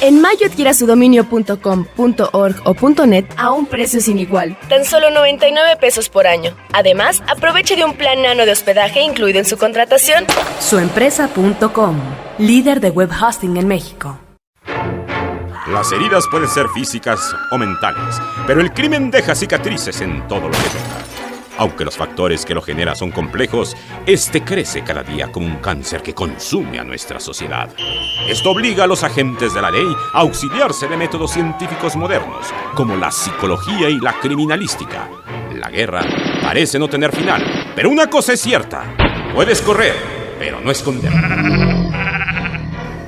En mayo adquiera su dominio.com.org o .net a un precio sin igual, tan solo 99 pesos por año. Además, aproveche de un plan nano de hospedaje incluido en su contratación. Suempresa.com, líder de web hosting en México. Las heridas pueden ser físicas o mentales, pero el crimen deja cicatrices en todo lo que toca. Aunque los factores que lo generan son complejos, este crece cada día como un cáncer que consume a nuestra sociedad. Esto obliga a los agentes de la ley a auxiliarse de métodos científicos modernos, como la psicología y la criminalística. La guerra parece no tener final, pero una cosa es cierta: puedes correr, pero no esconder.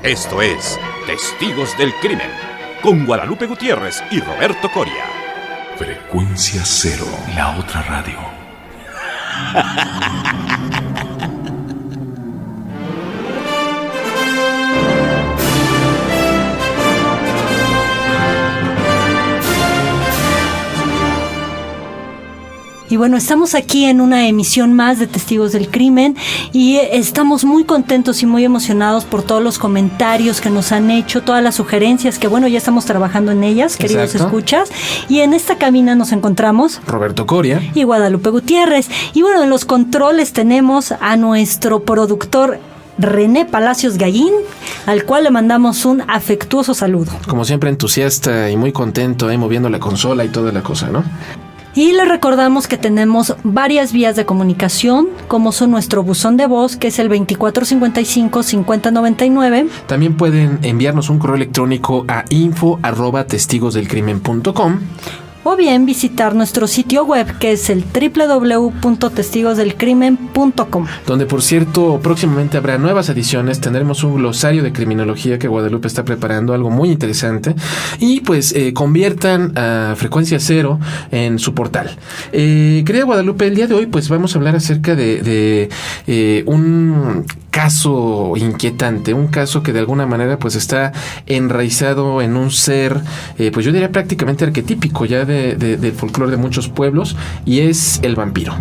Esto es Testigos del Crimen, con Guadalupe Gutiérrez y Roberto Coria. Frecuencia Cero, la otra radio. Y bueno, estamos aquí en una emisión más de Testigos del Crimen y estamos muy contentos y muy emocionados por todos los comentarios que nos han hecho, todas las sugerencias que bueno, ya estamos trabajando en ellas, queridos escuchas. Y en esta cabina nos encontramos Roberto Coria y Guadalupe Gutiérrez. Y bueno, en los controles tenemos a nuestro productor René Palacios Gallín, al cual le mandamos un afectuoso saludo. Como siempre, entusiasta y muy contento, moviendo la consola y toda la cosa, ¿no? Y les recordamos que tenemos varias vías de comunicación, como son nuestro buzón de voz, que es el 2455-5099. También pueden enviarnos un correo electrónico a info@testigosdelcrimen.com. O bien visitar nuestro sitio web, que es el www.testigosdelcrimen.com. Donde, por cierto, próximamente habrá nuevas ediciones. Tendremos un glosario de criminología que Guadalupe está preparando, algo muy interesante. Y pues conviertan a Frecuencia Cero en su portal. Querida Guadalupe, el día de hoy pues vamos a hablar acerca de un caso inquietante, un caso que de alguna manera pues está enraizado en un ser, pues yo diría prácticamente arquetípico ya del folclore de muchos pueblos, y es el vampiro.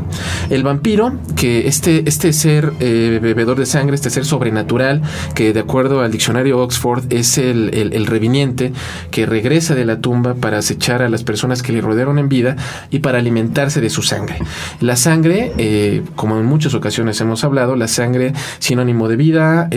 El vampiro, que este ser bebedor de sangre, este ser sobrenatural, que de acuerdo al diccionario Oxford es el reviniente que regresa de la tumba para acechar a las personas que le rodearon en vida y para alimentarse de su sangre. La sangre, como en muchas ocasiones hemos hablado, la sangre sinónimo de vida,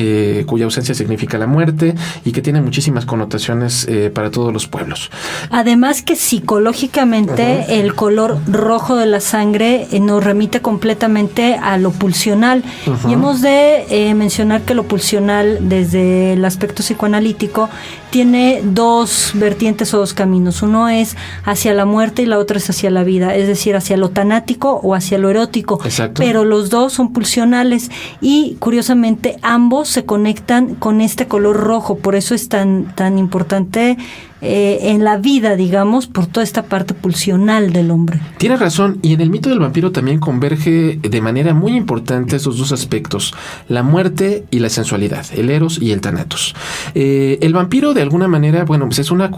cuya ausencia significa la muerte y que tiene muchísimas connotaciones para todos los pueblos. Además que psicológicamente el color rojo de la sangre nos remite completamente a lo pulsional. Y hemos de mencionar que lo pulsional, desde el aspecto psicoanalítico, tiene dos vertientes o dos caminos. Uno es hacia la muerte y la otra es hacia la vida, es decir, hacia lo tanático o hacia lo erótico. Exacto. Pero los dos son pulsionales y curiosamente ambos se conectan con este color rojo, por eso es tan importante en la vida, digamos, por toda esta parte pulsional del hombre. Tienes razón, y en el mito del vampiro también converge de manera muy importante esos dos aspectos, la muerte y la sensualidad, el eros y el thanatos. El vampiro, de alguna manera, bueno, pues es una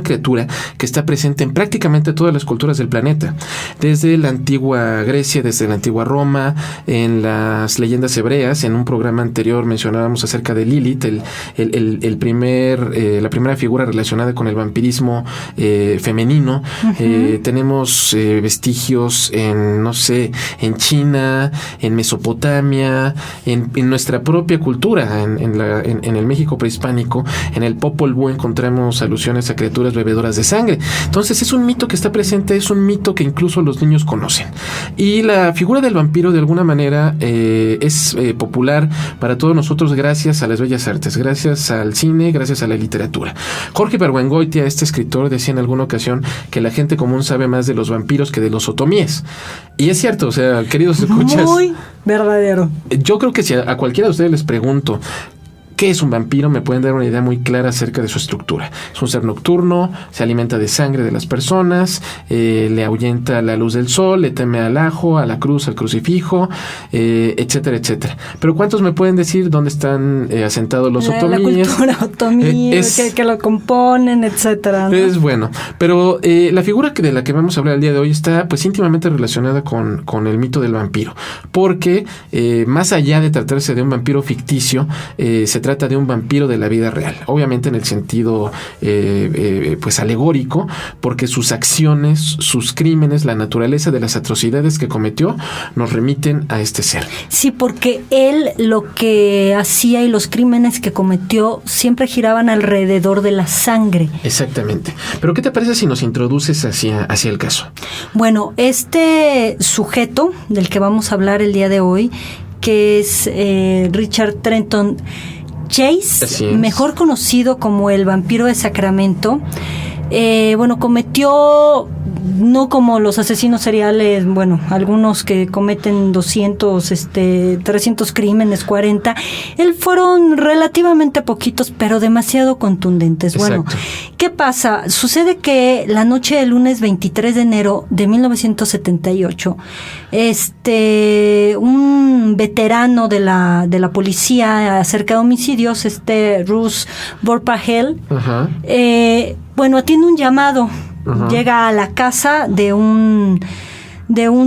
criatura que está presente en prácticamente todas las culturas del planeta, desde la antigua Grecia, desde la antigua Roma, en las leyendas hebreas. En un programa anterior mencionábamos acerca de Lilith, la primera figura relacionada con el vampirismo femenino. Tenemos vestigios en China, en Mesopotamia, en nuestra propia cultura, en el México prehispánico. En el Popol Vuh encontramos alusiones a criaturas bebedoras de sangre. Entonces es un mito que está presente, es un mito que incluso los niños conocen. Y la figura del vampiro, de alguna manera, es popular para todos nosotros gracias a las bellas artes, gracias al cine, gracias a la literatura. Jorge Bergoengoitia, este escritor, decía en alguna ocasión que la gente común sabe más de los vampiros que de los otomíes. Y es cierto, o sea, queridos escuchas, muy verdadero. Yo creo que si a cualquiera de ustedes les pregunto ¿qué es un vampiro?, me pueden dar una idea muy clara acerca de su estructura. Es un ser nocturno, se alimenta de sangre de las personas, le ahuyenta la luz del sol, le teme al ajo, a la cruz, al crucifijo, etcétera, etcétera. Pero ¿cuántos me pueden decir dónde están asentados los otomíes? La cultura otomí, que lo componen, etcétera, ¿no? Es bueno. Pero la figura de la que vamos a hablar el día de hoy está pues íntimamente relacionada con el mito del vampiro. Porque más allá de tratarse de un vampiro ficticio, se trata de un vampiro de la vida real, obviamente en el sentido pues alegórico, porque sus acciones, sus crímenes, la naturaleza de las atrocidades que cometió nos remiten a este ser. Sí, porque él lo que hacía y los crímenes que cometió siempre giraban alrededor de la sangre. Exactamente. Pero ¿qué te parece si nos introduces hacia el caso? Bueno, este sujeto del que vamos a hablar el día de hoy, que es Richard Trenton Chase, mejor conocido como el vampiro de Sacramento, cometió, no como los asesinos seriales, algunos que cometen 200, 300 crímenes, 40, él fueron relativamente poquitos, pero demasiado contundentes. Exacto. Bueno, ¿qué pasa? Sucede que la noche del lunes 23 de enero de 1978, un veterano de la policía acerca de homicidios, Russ Vorpagel, atiende un llamado. Uh-huh. Llega a la casa de un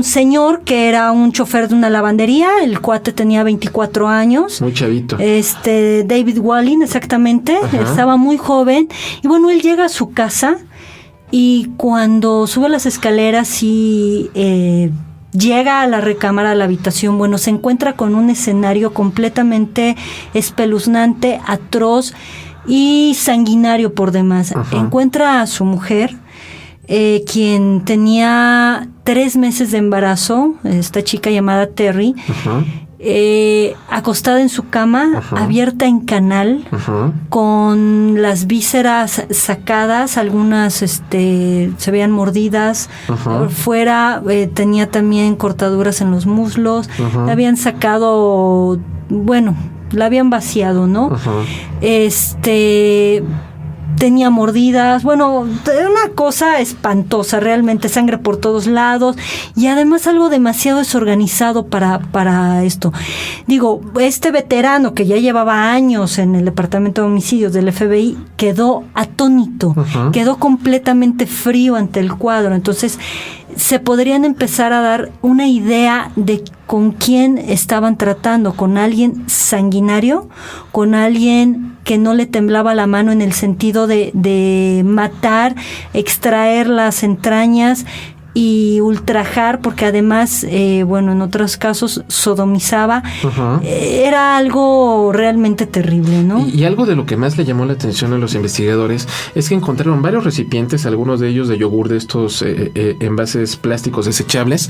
señor que era un chofer de una lavandería. El cuate tenía 24 años. Muy chavito. David Wallin, exactamente. Uh-huh. Estaba muy joven. Y él llega a su casa y cuando sube las escaleras y llega a la recámara, a la habitación, se encuentra con un escenario completamente espeluznante, atroz y sanguinario por demás. Uh-huh. Encuentra a su mujer, quien tenía 3 meses de embarazo, esta chica llamada Terry, uh-huh. Acostada en su cama, uh-huh. abierta en canal, uh-huh. con las vísceras sacadas, algunas se veían mordidas, uh-huh. fuera tenía también cortaduras en los muslos, uh-huh. la habían sacado, la habían vaciado, ¿no? Uh-huh. Tenía mordidas, era una cosa espantosa, realmente, sangre por todos lados y además algo demasiado desorganizado para esto. Digo, este veterano que ya llevaba años en el departamento de homicidios del FBI quedó atónito, uh-huh. quedó completamente frío ante el cuadro. Entonces se podrían empezar a dar una idea de con quién estaban tratando, con alguien sanguinario, con alguien que no le temblaba la mano en el sentido de matar, extraer las entrañas y ultrajar, porque además, en otros casos sodomizaba. Uh-huh. Era algo realmente terrible, ¿no? Y algo de lo que más le llamó la atención a los investigadores es que encontraron varios recipientes, algunos de ellos de yogur, de estos envases plásticos desechables,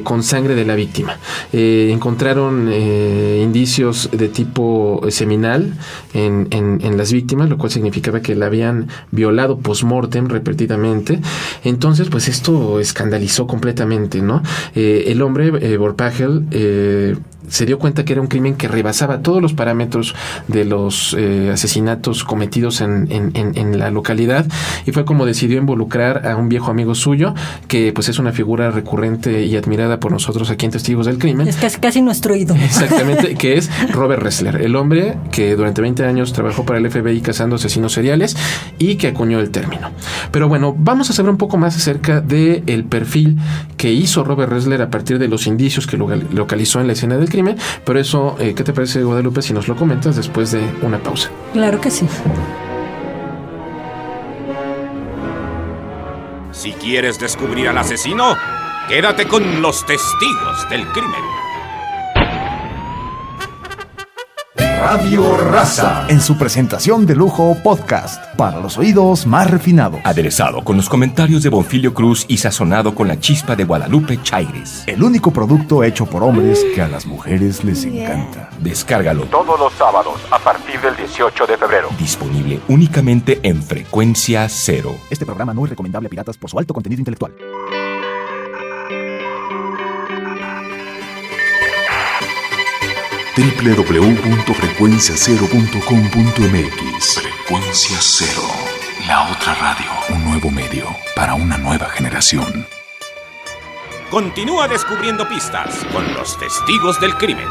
con sangre de la víctima. Encontraron indicios de tipo seminal en las víctimas, lo cual significaba que la habían violado post-mortem repetidamente. Entonces, pues esto escandalizó completamente, ¿no? El hombre, Vorpagel, se dio cuenta que era un crimen que rebasaba todos los parámetros de los asesinatos cometidos en la localidad, y fue como decidió involucrar a un viejo amigo suyo, que pues es una figura recurrente y admirada por nosotros aquí en Testigos del Crimen. Es casi nuestro ídolo. Exactamente, que es Robert Ressler, el hombre que durante 20 años trabajó para el FBI cazando asesinos seriales y que acuñó el término. Pero vamos a saber un poco más acerca de el perfil que hizo Robert Ressler a partir de los indicios que localizó en la escena del crimen. Pero eso, ¿qué te parece, Guadalupe, si nos lo comentas después de una pausa? Claro que sí. Si quieres descubrir al asesino, quédate con los testigos del crimen. Radio Raza, en su presentación de lujo podcast, para los oídos más refinados. Aderezado con los comentarios de Bonfilio Cruz y sazonado con la chispa de Guadalupe Chaires. El único producto hecho por hombres que a las mujeres les encanta. Descárgalo todos los sábados a partir del 18 de febrero. Disponible únicamente en Frecuencia Cero. Este programa no es recomendable a piratas por su alto contenido intelectual. www.frecuenciacero.com.mx. Frecuencia Cero, la otra radio. Un nuevo medio para una nueva generación. Continúa descubriendo pistas con los testigos del crimen.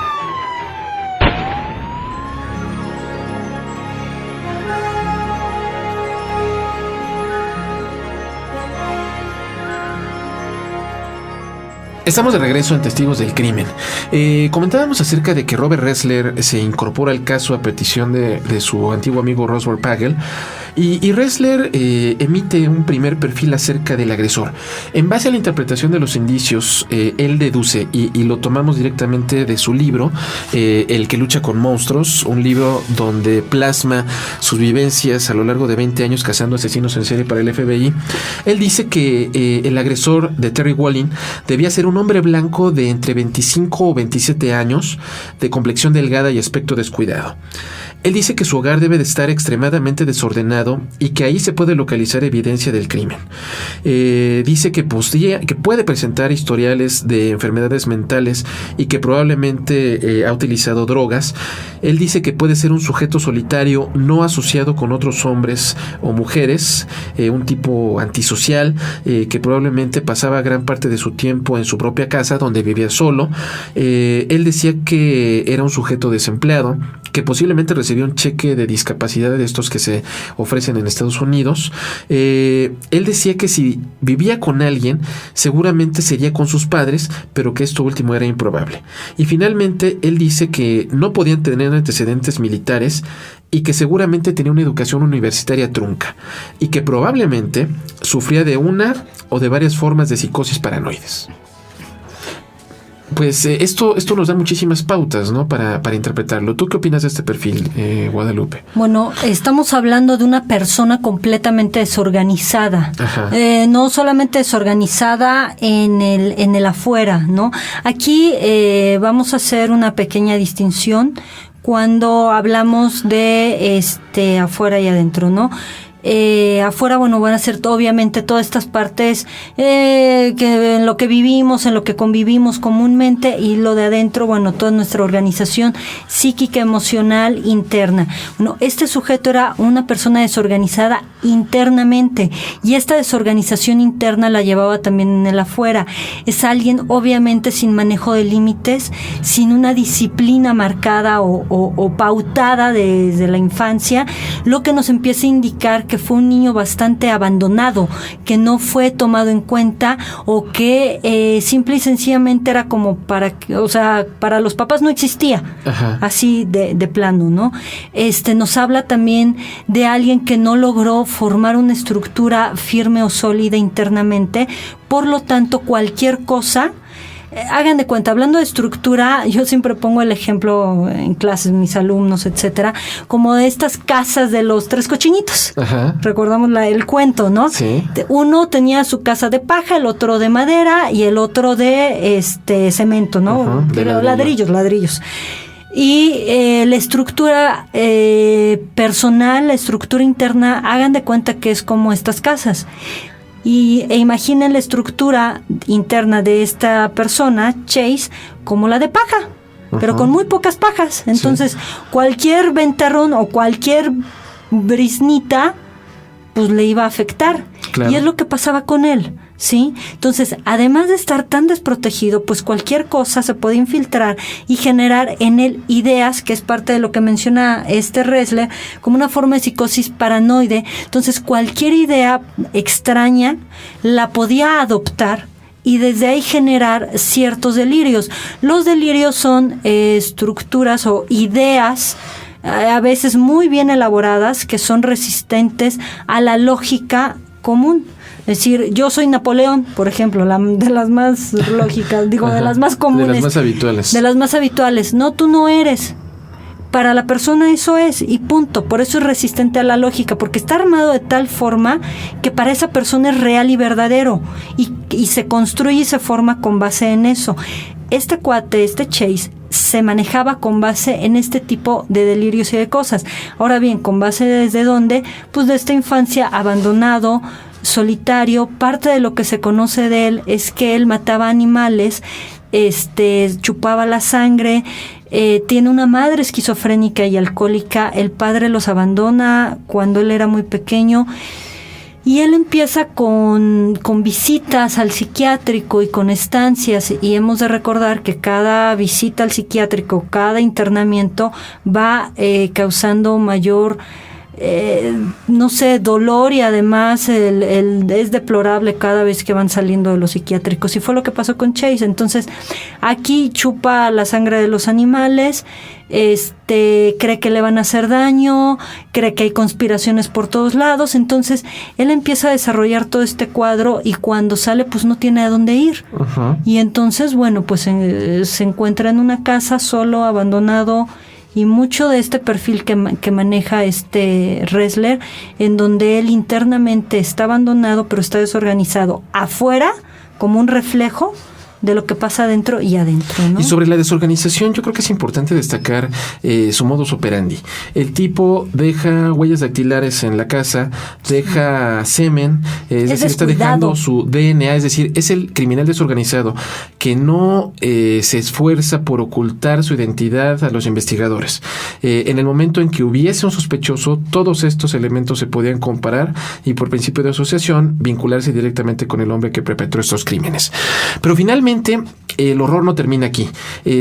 Estamos de regreso en Testigos del Crimen. Comentábamos acerca de que Robert Ressler se incorpora al caso a petición de su antiguo amigo Roswell Pagel, y Ressler emite un primer perfil acerca del agresor. En base a la interpretación de los indicios, él deduce, y lo tomamos directamente de su libro, El que lucha con monstruos, un libro donde plasma sus vivencias a lo largo de 20 años cazando asesinos en serie para el FBI. Él dice que el agresor de Terry Walling debía ser un hombre blanco de entre 25 o 27 años, de complexión delgada y aspecto descuidado. Él dice que su hogar debe de estar extremadamente desordenado y que ahí se puede localizar evidencia del crimen. Dice que puede presentar historiales de enfermedades mentales y que probablemente ha utilizado drogas. Él dice que puede ser un sujeto solitario, no asociado con otros hombres o mujeres, un tipo antisocial, que probablemente pasaba gran parte de su tiempo en su propia casa donde vivía solo. Él decía que era un sujeto desempleado, que posiblemente recibió un cheque de discapacidad de estos que se ofrecen en Estados Unidos. Él decía que si vivía con alguien, seguramente sería con sus padres, pero que esto último era improbable. Y finalmente, él dice que no podían tener antecedentes militares y que seguramente tenía una educación universitaria trunca y que probablemente sufría de una o de varias formas de psicosis paranoides. Pues esto nos da muchísimas pautas, ¿no? Para interpretarlo. ¿Tú qué opinas de este perfil, Guadalupe? Bueno, estamos hablando de una persona completamente desorganizada. No solamente desorganizada en el afuera, ¿no? Aquí vamos a hacer una pequeña distinción cuando hablamos de afuera y adentro, ¿no? Afuera, bueno, van a ser obviamente todas estas partes que en lo que vivimos, en lo que convivimos comúnmente, y lo de adentro, bueno, toda nuestra organización psíquica, emocional, interna. Bueno, este sujeto era una persona desorganizada internamente, y esta desorganización interna la llevaba también en el afuera. Es alguien obviamente sin manejo de límites, sin una disciplina marcada o pautada desde la infancia, lo que nos empieza a indicar que fue un niño bastante abandonado, que no fue tomado en cuenta, o que simple y sencillamente era como para los papás no existía. Ajá. Así de plano, ¿no? Nos habla también de alguien que no logró formar una estructura firme o sólida internamente, por lo tanto cualquier cosa. Hagan de cuenta, hablando de estructura, yo siempre pongo el ejemplo en clases, mis alumnos, etcétera, como de estas casas de los tres cochinitos. Ajá. Recordamos el cuento, ¿no? Sí. Uno tenía su casa de paja, el otro de madera y el otro de cemento, ¿no? Pero ladrillos. Y la estructura personal, la estructura interna, hagan de cuenta que es como estas casas. E imaginen la estructura interna de esta persona, Chase, como la de paja, pero con muy pocas pajas. Entonces, cualquier ventarrón o cualquier briznita, pues le iba a afectar. Claro. Y es lo que pasaba con él, ¿sí? Entonces, además de estar tan desprotegido, pues cualquier cosa se puede infiltrar y generar en él ideas, que es parte de lo que menciona Ressler, como una forma de psicosis paranoide. Entonces, cualquier idea extraña la podía adoptar y desde ahí generar ciertos delirios. Los delirios son estructuras o ideas a veces muy bien elaboradas, que son resistentes a la lógica común. Es decir, yo soy Napoleón, por ejemplo, de las más lógicas, digo, de las más comunes. De las más habituales. De las más habituales. No, tú no eres. Para la persona eso es, y punto. Por eso es resistente a la lógica, porque está armado de tal forma que para esa persona es real y verdadero, y se construye y se forma con base en eso. Este cuate, Chase, se manejaba con base en este tipo de delirios y de cosas. Ahora bien, ¿con base desde dónde? Pues de esta infancia abandonado, solitario. Parte de lo que se conoce de él es que él mataba animales, chupaba la sangre, tiene una madre esquizofrénica y alcohólica, el padre los abandona cuando él era muy pequeño, y él empieza con visitas al psiquiátrico y con estancias, y hemos de recordar que cada visita al psiquiátrico, cada internamiento va causando mayor no sé, dolor, y además es deplorable cada vez que van saliendo de los psiquiátricos, y fue lo que pasó con Chase. Entonces aquí chupa la sangre de los animales, cree que le van a hacer daño, cree que hay conspiraciones por todos lados. Entonces él empieza a desarrollar todo este cuadro, y cuando sale pues no tiene a dónde ir. Uh-huh. Y entonces bueno, pues se encuentra en una casa solo, abandonado, y mucho de este perfil que maneja Ressler, en donde él internamente está abandonado pero está desorganizado, afuera como un reflejo de lo que pasa adentro y adentro, ¿no? Y sobre la desorganización, yo creo que es importante destacar su modus operandi. El tipo deja huellas dactilares en la casa, deja semen, es decir, está dejando su DNA, es decir, es el criminal desorganizado que no se esfuerza por ocultar su identidad a los investigadores. En el momento en que hubiese un sospechoso, todos estos elementos se podían comparar y por principio de asociación vincularse directamente con el hombre que perpetró estos crímenes. Pero finalmente el horror no termina aquí.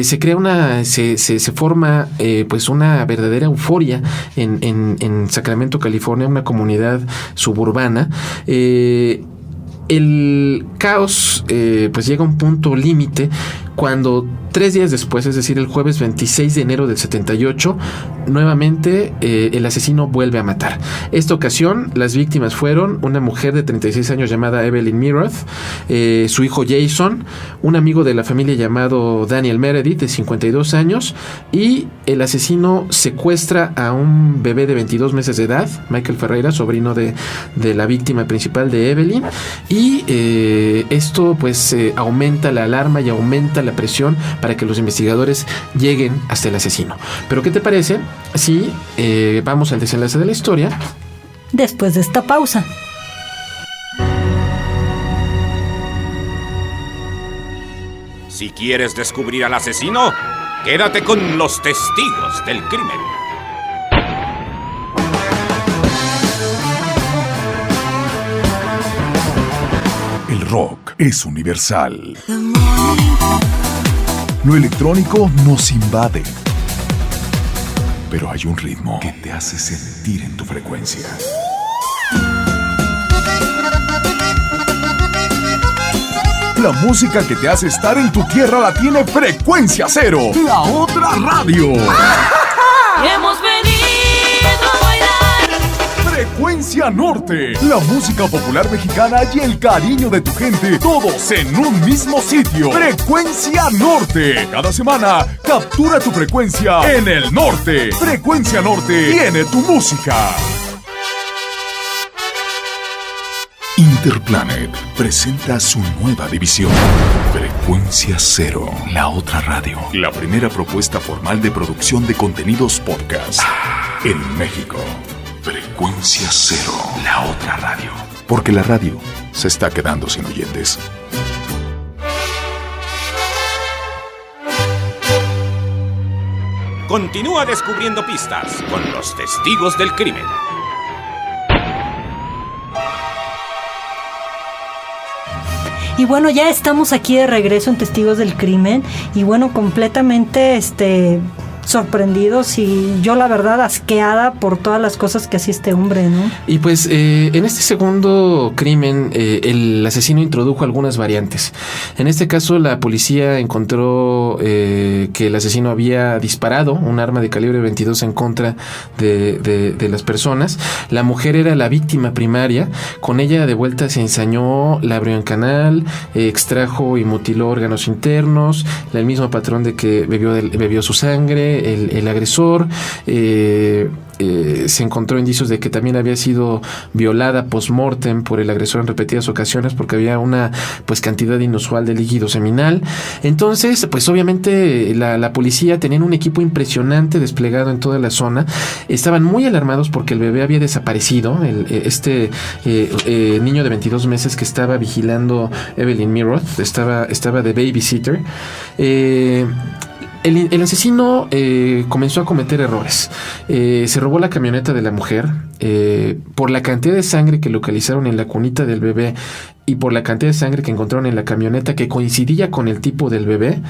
Se crea se forma pues una verdadera euforia en Sacramento, California, una comunidad suburbana. El caos pues llega a un punto límite cuando 3 días después, es decir, el jueves 26 de enero del 78, nuevamente el asesino vuelve a matar. Esta ocasión, las víctimas fueron una mujer de 36 años llamada Evelyn Miroth, su hijo Jason, un amigo de la familia llamado Daniel Meredith, de 52 años, y el asesino secuestra a un bebé de 22 meses de edad, Michael Ferreira, sobrino de la víctima principal de Evelyn, y esto pues aumenta la alarma y aumenta la presión para que los investigadores lleguen hasta el asesino. Pero ¿qué te parece si vamos al desenlace de la historia después de esta pausa? Si quieres descubrir al asesino, quédate con los testigos del crimen. El rock es universal. Lo electrónico nos invade. Pero hay un ritmo que te hace sentir en tu frecuencia. La música que te hace estar en tu tierra la tiene Frecuencia Cero, la otra radio. Hemos venido a bailar. Frecuencia Norte, la música popular mexicana y el cariño de tu gente, todos en un mismo sitio. Frecuencia Norte. Cada semana, captura tu frecuencia en el norte. Frecuencia Norte tiene tu música. Interplanet presenta su nueva división, Frecuencia Cero, la otra radio. La primera propuesta formal de producción de contenidos podcast en México. Frecuencia Cero, la otra radio. Porque la radio se está quedando sin oyentes. Continúa descubriendo pistas con los testigos del crimen. Y bueno, ya estamos aquí de regreso en Testigos del Crimen. Y bueno, completamente sorprendidos, y yo la verdad asqueada por todas las cosas que hacía este hombre, ¿no? Y pues en este segundo crimen el asesino introdujo algunas variantes. En este caso la policía encontró que el asesino había disparado un arma de calibre 22 en contra de las personas. La mujer era la víctima primaria. Con ella de vuelta se ensañó, la abrió en canal, extrajo y mutiló órganos internos, el mismo patrón de que bebió su sangre. El agresor se encontró indicios de que también había sido violada post-mortem por el agresor en repetidas ocasiones, porque había una pues cantidad inusual de líquido seminal. Entonces, pues obviamente la policía tenía un equipo impresionante desplegado en toda la zona. Estaban muy alarmados porque el bebé había desaparecido, niño de 22 meses que estaba vigilando Evelyn Miroth, estaba de babysitter. El asesino comenzó a cometer errores. Se robó la camioneta de la mujer. Por la cantidad de sangre que localizaron en la cunita del bebé y por la cantidad de sangre que encontraron en la camioneta, que coincidía con el tipo del bebé,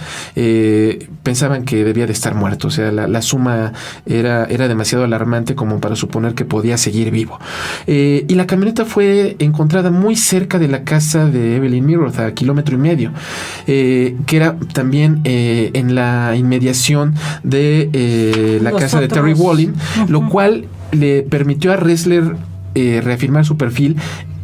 pensaban que debía de estar muerto. O sea, la suma era demasiado alarmante como para suponer que podía seguir vivo. Y la camioneta fue encontrada muy cerca de la casa de Evelyn Mirroth, a 1.5 kilómetros, que era también en la inmediación de la casa de Terry Wallin, lo cual le permitió a Ressler reafirmar su perfil.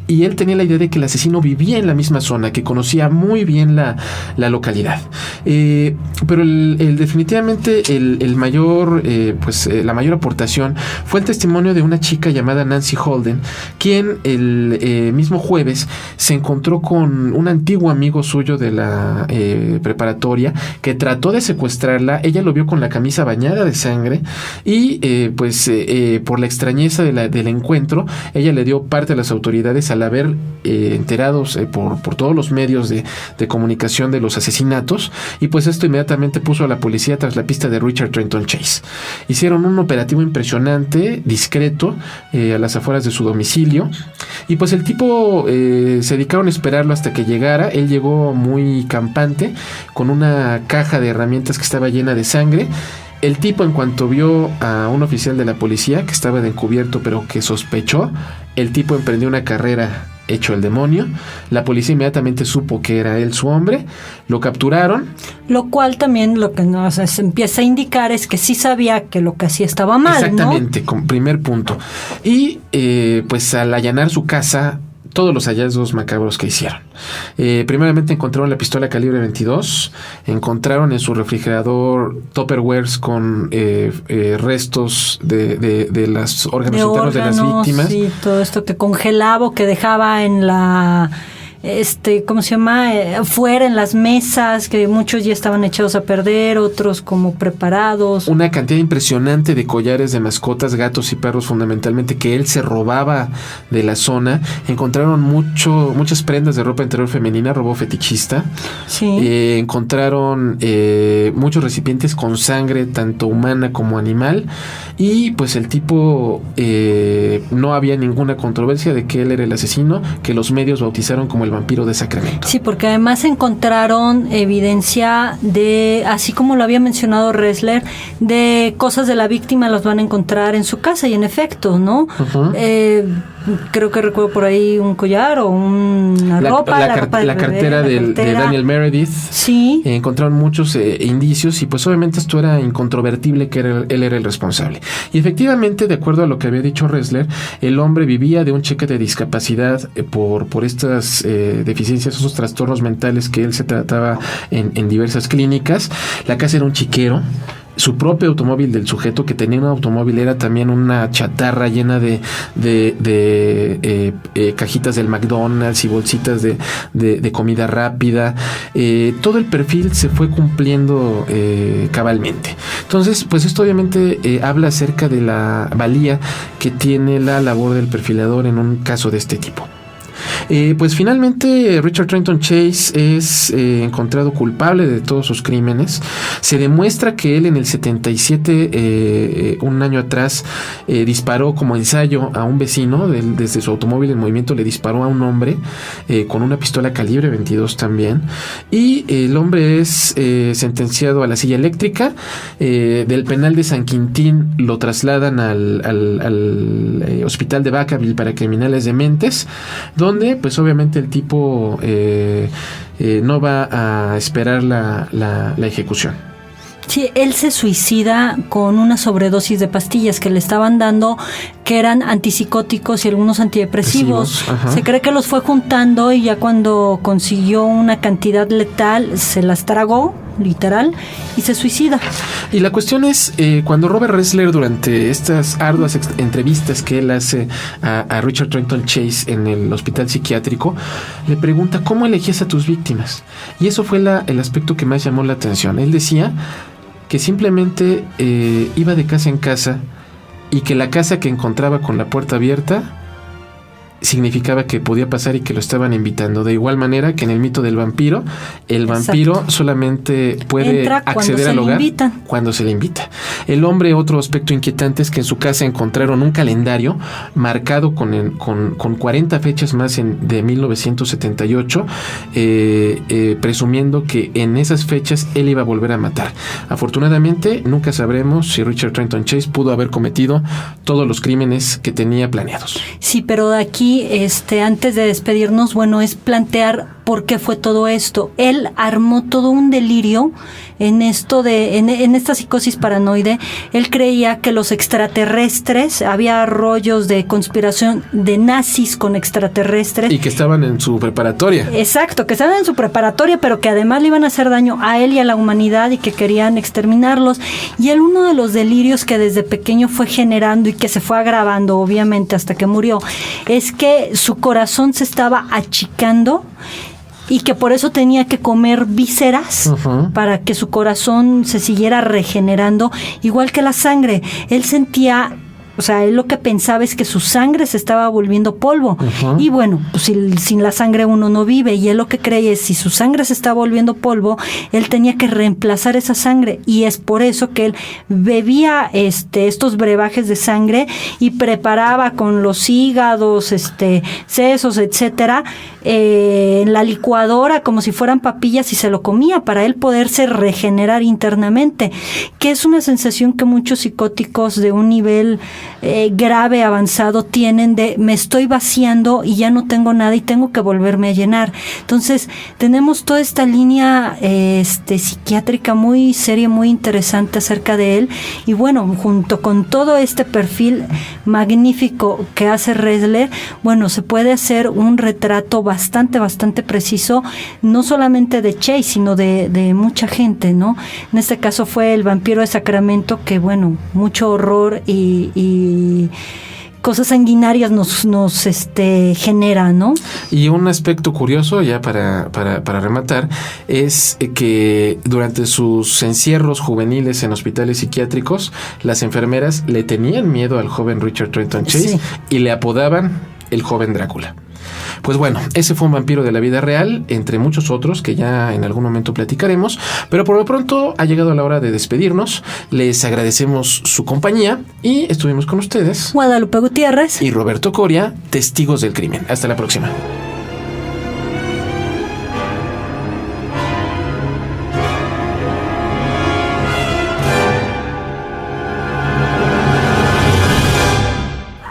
Y él tenía la idea de que el asesino vivía en la misma zona, que conocía muy bien la localidad. Pero definitivamente la mayor aportación fue el testimonio de una chica llamada Nancy Holden, quien el mismo jueves se encontró con un antiguo amigo suyo de la preparatoria que trató de secuestrarla. Ella lo vio con la camisa bañada de sangre y por la extrañeza del encuentro, ella le dio parte a las autoridades al haber enterados por todos los medios de comunicación de los asesinatos, y pues esto inmediatamente puso a la policía tras la pista de Richard Trenton Chase. Hicieron un operativo impresionante, discreto, a las afueras de su domicilio, y pues el tipo se dedicaron a esperarlo hasta que llegara. Él llegó muy campante, con una caja de herramientas que estaba llena de sangre. El tipo, en cuanto vio a un oficial de la policía que estaba de encubierto pero que sospechó, el tipo emprendió una carrera hecho el demonio. La policía inmediatamente supo que era él su hombre, lo capturaron. Lo cual también lo que nos empieza a indicar es que sí sabía que lo que hacía estaba mal, exactamente, ¿no? Primer punto. Y pues al allanar su casa, todos los hallazgos macabros que hicieron. Primeramente encontraron la pistola calibre 22, encontraron en su refrigerador tupperwares con restos de los órganos internos de las víctimas. Sí, todo esto que congelaba o que dejaba en la... ¿cómo se llama? Fuera en las mesas, que muchos ya estaban echados a perder, otros como preparados. Una cantidad impresionante de collares de mascotas, gatos y perros fundamentalmente, que él se robaba de la zona. Encontraron muchas prendas de ropa interior femenina, robo fetichista. Sí. Encontraron muchos recipientes con sangre, tanto humana como animal. Y pues el tipo, no había ninguna controversia de que él era el asesino, que los medios bautizaron como el vampiro de Sacramento. Sí, porque además encontraron evidencia de, así como lo había mencionado Ressler, de cosas de la víctima las van a encontrar en su casa, y en efecto, ¿no? Uh-huh. Creo que recuerdo por ahí un collar o una ropa. La cartera de Daniel Meredith. Sí. Encontraron muchos indicios, y pues obviamente esto era incontrovertible que él era el responsable. Y efectivamente, de acuerdo a lo que había dicho Ressler, el hombre vivía de un cheque de discapacidad por estas deficiencias, esos trastornos mentales que él se trataba en diversas clínicas. La casa era un chiquero. Su propio automóvil del sujeto, que tenía un automóvil, era también una chatarra llena de cajitas del McDonald's y bolsitas de comida rápida. Todo el perfil se fue cumpliendo cabalmente. Entonces, pues esto obviamente habla acerca de la valía que tiene la labor del perfilador en un caso de este tipo. Pues finalmente Richard Trenton Chase es encontrado culpable de todos sus crímenes. Se demuestra que él en el 77, un año atrás, disparó como ensayo a un vecino. Desde su automóvil en movimiento le disparó a un hombre con una pistola calibre 22 también. Y el hombre es sentenciado a la silla eléctrica. Del penal de San Quintín lo trasladan al hospital de Vacaville para criminales dementes, donde pues obviamente el tipo no va a esperar la ejecución. Sí, él se suicida con una sobredosis de pastillas que le estaban dando, que eran antipsicóticos y algunos antidepresivos. Se cree que los fue juntando, y ya cuando consiguió una cantidad letal se las tragó, literal, y se suicida. Y la cuestión es, cuando Robert Ressler, durante estas arduas entrevistas que él hace a Richard Trenton Chase en el hospital psiquiátrico, le pregunta: ¿cómo elegías a tus víctimas? Y eso fue el aspecto que más llamó la atención. Él decía que simplemente iba de casa en casa, y que la casa que encontraba con la puerta abierta significaba que podía pasar y que lo estaban invitando. De igual manera que en el mito del vampiro, el vampiro solamente puede acceder al hogar cuando se le invita. El hombre, otro aspecto inquietante es que en su casa encontraron un calendario marcado con 40 fechas más de 1978, presumiendo que en esas fechas él iba a volver a matar. Afortunadamente, nunca sabremos si Richard Trenton Chase pudo haber cometido todos los crímenes que tenía planeados. Sí, pero de aquí, antes de despedirnos, bueno, es plantear por qué fue todo esto. Él armó todo un delirio en esto en esta psicosis paranoide. Él creía que los extraterrestres, había rollos de conspiración de nazis con extraterrestres. Y que estaban en su preparatoria. Exacto, que estaban en su preparatoria, pero que además le iban a hacer daño a él y a la humanidad y que querían exterminarlos. Y él, uno de los delirios que desde pequeño fue generando y que se fue agravando, obviamente, hasta que murió, es que su corazón se estaba achicando y que por eso tenía que comer vísceras para que su corazón se siguiera regenerando, igual que la sangre. Él sentía, o sea, él lo que pensaba es que su sangre se estaba volviendo polvo. Y bueno, pues sin la sangre uno no vive. Y él lo que cree es, si su sangre se está volviendo polvo, él tenía que reemplazar esa sangre. Y es por eso que él bebía estos brebajes de sangre y preparaba con los hígados, sesos, etcétera, en la licuadora como si fueran papillas y se lo comía para él poderse regenerar internamente. Que es una sensación que muchos psicóticos de un nivel grave, avanzado, tienen de me estoy vaciando y ya no tengo nada y tengo que volverme a llenar. Entonces tenemos toda esta línea psiquiátrica muy seria, muy interesante acerca de él. Y bueno, junto con todo este perfil magnífico que hace Ressler, bueno, se puede hacer un retrato bastante preciso, no solamente de Chase, sino de mucha gente, ¿no? En este caso fue el vampiro de Sacramento, que bueno, mucho horror y cosas sanguinarias nos genera, ¿no? Y un aspecto curioso, ya para rematar, es que durante sus encierros juveniles en hospitales psiquiátricos, las enfermeras le tenían miedo al joven Richard Trenton Chase y le apodaban el joven Drácula. Pues bueno, ese fue un vampiro de la vida real, entre muchos otros que ya en algún momento platicaremos, pero por lo pronto ha llegado la hora de despedirnos. Les agradecemos su compañía y estuvimos con ustedes Guadalupe Gutiérrez y Roberto Coria, testigos del crimen. Hasta la próxima.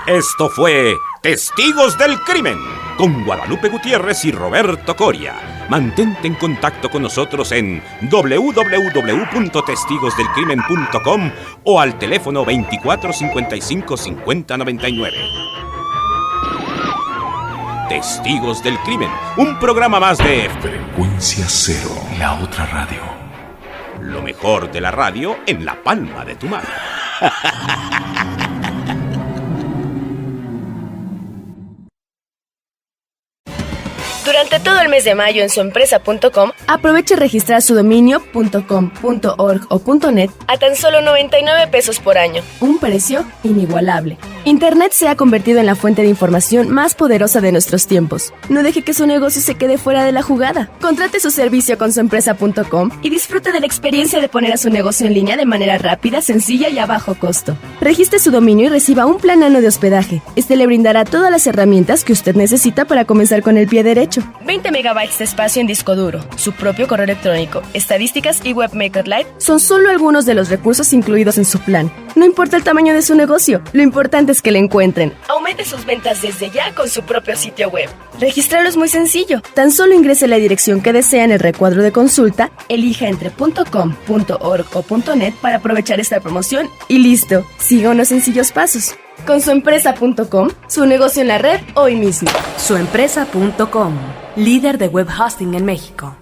Esto fue Testigos del Crimen con Guadalupe Gutiérrez y Roberto Coria. Mantente en contacto con nosotros en www.testigosdelcrimen.com o al teléfono 24 55 50 99. Testigos del Crimen, un programa más de Frecuencia Cero, la otra radio. Lo mejor de la radio en la palma de tu mano. Durante todo el mes de mayo en suempresa.com, aproveche y registrar su dominio .com, .org o .net a tan solo 99 pesos por año. Un precio inigualable. Internet se ha convertido en la fuente de información más poderosa de nuestros tiempos. No deje que su negocio se quede fuera de la jugada. Contrate su servicio con suempresa.com y disfrute de la experiencia de poner a su negocio en línea de manera rápida, sencilla y a bajo costo. Registre su dominio y reciba un plan anual de hospedaje. Este le brindará todas las herramientas que usted necesita para comenzar con el pie derecho. 20 megabytes de espacio en disco duro, su propio correo electrónico, estadísticas y Webmaker Lite son solo algunos de los recursos incluidos en su plan. No importa el tamaño de su negocio, lo importante es que le encuentren. Aumente sus ventas desde ya con su propio sitio web. Registrarlo es muy sencillo. Tan solo ingrese la dirección que desea en el recuadro de consulta, elija entre .com, .org o .net para aprovechar esta promoción y listo. Siga unos sencillos pasos. Con suempresa.com, su negocio en la red hoy mismo. Suempresa.com, líder de web hosting en México.